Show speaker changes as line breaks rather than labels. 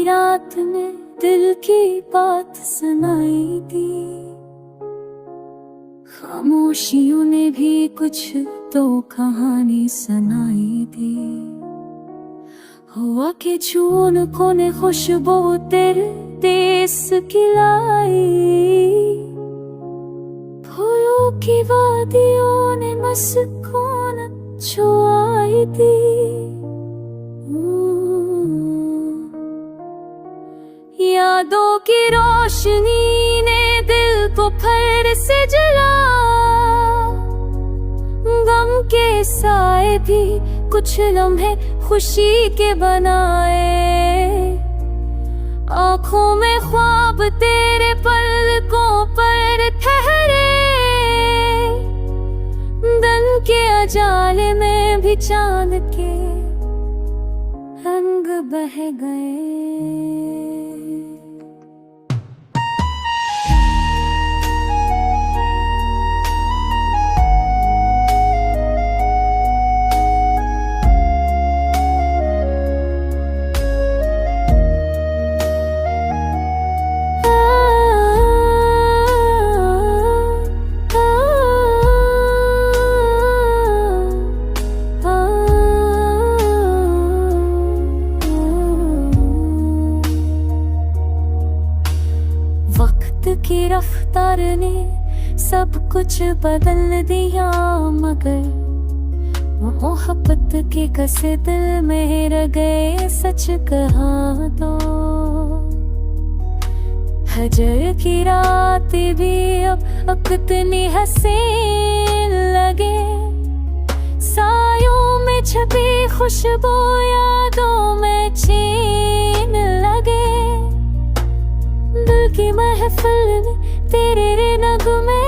रात में दिल की बात सुनाई दी। खामोशियों ने भी कुछ तो कहानी सुनाई दी। हवा के झोंकों ने खुशबू तेरे देश की लाई। फूलों की वादियों ने मुस्कान छुआई दी। यादों की रोशनी ने दिल को फिर से जला। गम के साए भी कुछ लम्हे खुशी के बनाए। आँखों में ख्वाब तेरे पलकों पर ठहरे। दिन के उजाले में भी चांद के रंग बह गए। वक्त की रफ्तार ने सब कुछ बदल दिया, मगर मोहब्बत के कसे दिल में रह गए। सच कहा तो हजर की रात भी अब कितनी हसीन लगे। सायों में छपी खुशबू यादों में छीन लगे। दिल की महफिल में तेरे नगमे